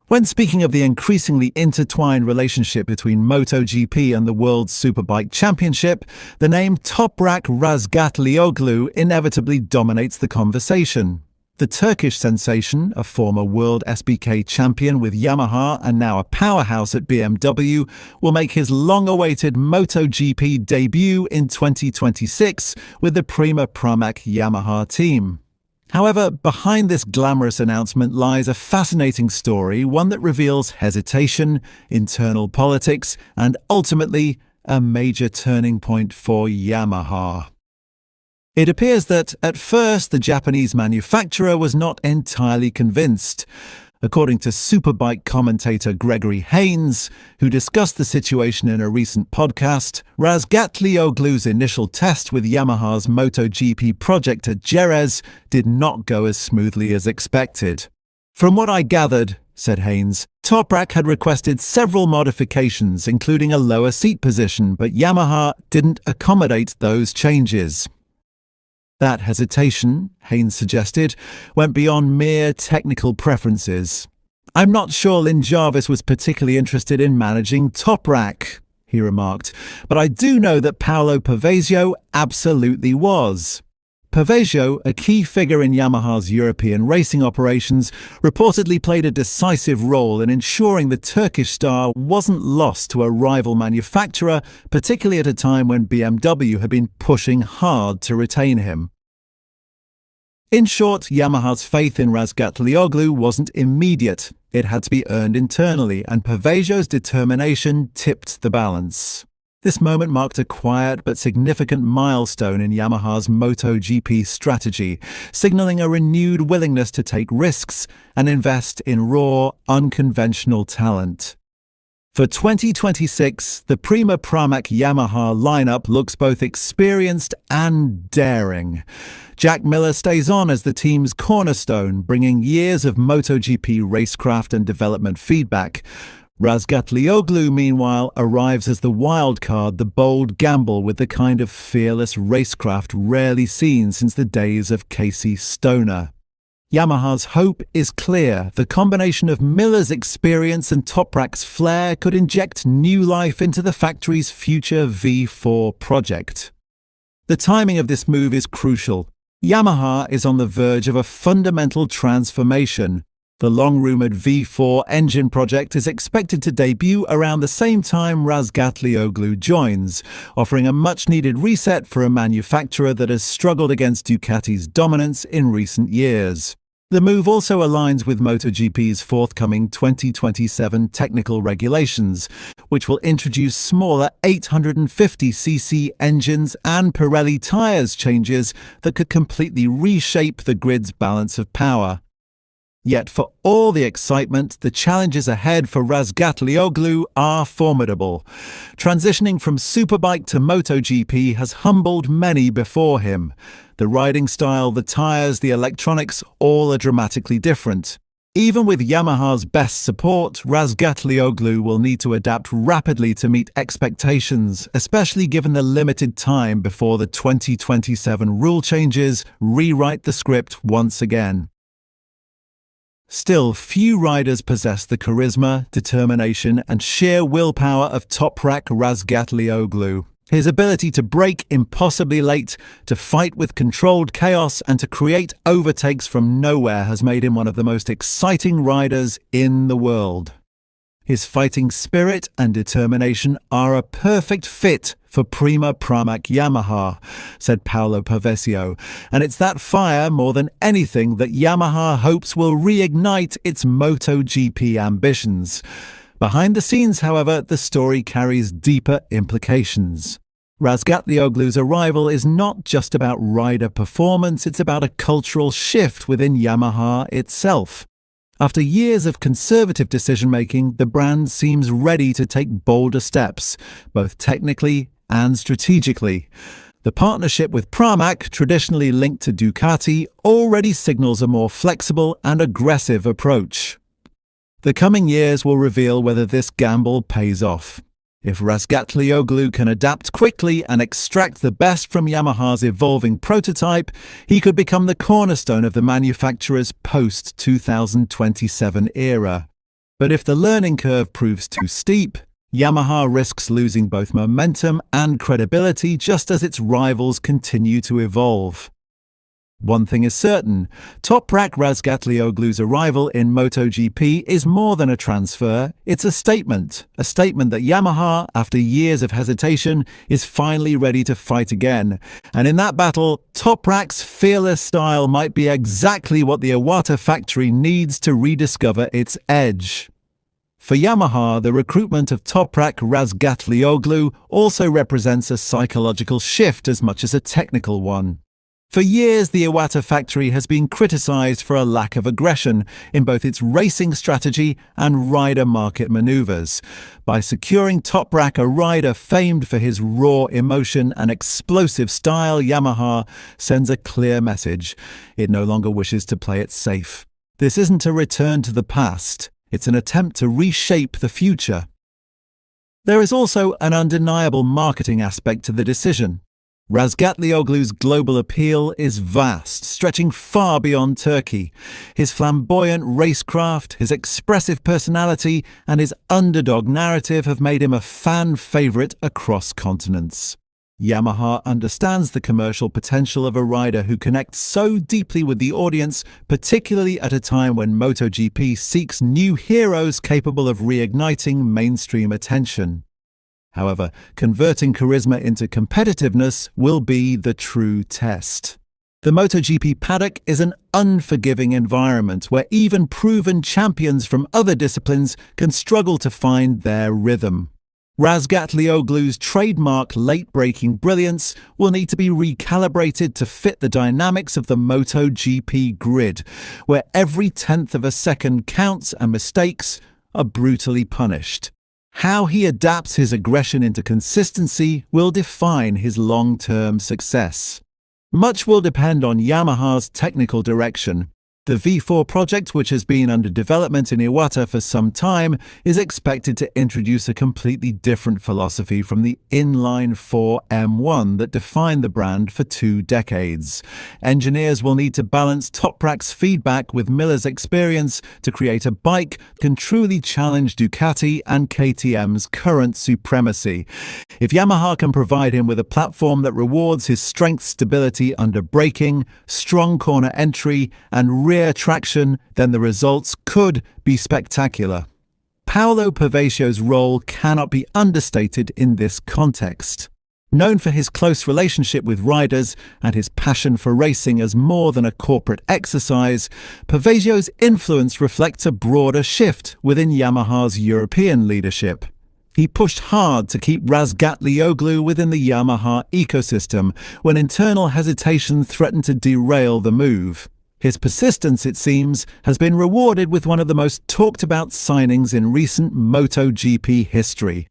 When speaking of the increasingly intertwined relationship between MotoGP and the World Superbike Championship, the name Toprak Razgatlioglu inevitably dominates the conversation. The Turkish sensation, a former WorldSBK champion with Yamaha and now a powerhouse at BMW, will make his long-awaited MotoGP debut in 2026 with the Prima Pramac Yamaha team. However, behind this glamorous announcement lies a fascinating story, one that reveals hesitation, internal politics, and ultimately a major turning point for Yamaha. It appears that, at first, the Japanese manufacturer was not entirely convinced. According to Superbike commentator Gregory Haynes, who discussed the situation in a recent podcast, Razgatlioglu's initial test with Yamaha's MotoGP project at Jerez did not go as smoothly as expected. "From what I gathered," said Haynes, "Toprak had requested several modifications, including a lower seat position, but Yamaha didn't accommodate those changes." That hesitation, Haynes suggested, went beyond mere technical preferences. "I'm not sure Lynn Jarvis was particularly interested in managing Toprak," he remarked, "but I do know that Paolo Pavesio absolutely was." Pavesio, a key figure in Yamaha's European racing operations, reportedly played a decisive role in ensuring the Turkish star wasn't lost to a rival manufacturer, particularly at a time when BMW had been pushing hard to retain him. In short, Yamaha's faith in Razgatlioglu wasn't immediate. It had to be earned internally, and Pavesio's determination tipped the balance. This moment marked a quiet but significant milestone in Yamaha's MotoGP strategy, signaling a renewed willingness to take risks and invest in raw, unconventional talent. For 2026, the Prima Pramac Yamaha lineup looks both experienced and daring. Jack Miller stays on as the team's cornerstone, bringing years of MotoGP racecraft and development feedback. Razgatlioglu, meanwhile, arrives as the wild card, the bold gamble with the kind of fearless racecraft rarely seen since the days of Casey Stoner. Yamaha's hope is clear. The combination of Miller's experience and Toprak's flair could inject new life into the factory's future V4 project. The timing of this move is crucial. Yamaha is on the verge of a fundamental transformation. The long-rumoured V4 engine project is expected to debut around the same time Razgatlioglu joins, offering a much-needed reset for a manufacturer that has struggled against Ducati's dominance in recent years. The move also aligns with MotoGP's forthcoming 2027 technical regulations, which will introduce smaller 850cc engines and Pirelli tyres changes that could completely reshape the grid's balance of power. Yet for all the excitement, the challenges ahead for Razgatlioglu are formidable. Transitioning from Superbike to MotoGP has humbled many before him. The riding style, the tyres, the electronics, all are dramatically different. Even with Yamaha's best support, Razgatlioglu will need to adapt rapidly to meet expectations, especially given the limited time before the 2027 rule changes rewrite the script once again. Still, few riders possess the charisma, determination, and sheer willpower of Toprak Razgatlioglu. His ability to brake impossibly late, to fight with controlled chaos, and to create overtakes from nowhere has made him one of the most exciting riders in the world. His fighting spirit and determination are a perfect fit for Prima Pramac Yamaha, said Paolo Pavesio, and it's that fire more than anything that Yamaha hopes will reignite its MotoGP ambitions. Behind the scenes, however, the story carries deeper implications. Razgatlioglu's arrival is not just about rider performance, it's about a cultural shift within Yamaha itself. After years of conservative decision-making, the brand seems ready to take bolder steps, both technically and strategically. The partnership with Pramac, traditionally linked to Ducati, already signals a more flexible and aggressive approach. The coming years will reveal whether this gamble pays off. If Razgatlioglu can adapt quickly and extract the best from Yamaha's evolving prototype, he could become the cornerstone of the manufacturer's post-2027 era. But if the learning curve proves too steep, Yamaha risks losing both momentum and credibility just as its rivals continue to evolve. One thing is certain, Toprak Razgatlioglu's arrival in MotoGP is more than a transfer, it's a statement that Yamaha, after years of hesitation, is finally ready to fight again. And in that battle, Toprak's fearless style might be exactly what the Iwata factory needs to rediscover its edge. For Yamaha, the recruitment of Toprak Razgatlioglu also represents a psychological shift as much as a technical one. For years, the Iwata factory has been criticized for a lack of aggression in both its racing strategy and rider market maneuvers. By securing Toprak, a rider famed for his raw emotion and explosive style, Yamaha sends a clear message. It no longer wishes to play it safe. This isn't a return to the past. It's an attempt to reshape the future. There is also an undeniable marketing aspect to the decision. Razgatlioglu's global appeal is vast, stretching far beyond Turkey. His flamboyant racecraft, his expressive personality, and his underdog narrative have made him a fan favorite across continents. Yamaha understands the commercial potential of a rider who connects so deeply with the audience, particularly at a time when MotoGP seeks new heroes capable of reigniting mainstream attention. However, converting charisma into competitiveness will be the true test. The MotoGP paddock is an unforgiving environment where even proven champions from other disciplines can struggle to find their rhythm. Razgatlioglu's trademark late-breaking brilliance will need to be recalibrated to fit the dynamics of the MotoGP grid, where every tenth of a second counts and mistakes are brutally punished. How he adapts his aggression into consistency will define his long-term success. Much will depend on Yamaha's technical direction. The V4 project, which has been under development in Iwata for some time, is expected to introduce a completely different philosophy from the inline 4 M1 that defined the brand for 2 decades. Engineers will need to balance Toprak's feedback with Miller's experience to create a bike that can truly challenge Ducati and KTM's current supremacy. If Yamaha can provide him with a platform that rewards his strength stability under braking, strong corner entry, and rear traction, then the results could be spectacular. Paolo Pavecchio's role cannot be understated in this context. Known for his close relationship with riders and his passion for racing as more than a corporate exercise, Pavecchio's influence reflects a broader shift within Yamaha's European leadership. He pushed hard to keep Razgatlioglu within the Yamaha ecosystem when internal hesitation threatened to derail the move. His persistence, it seems, has been rewarded with one of the most talked about signings in recent MotoGP history.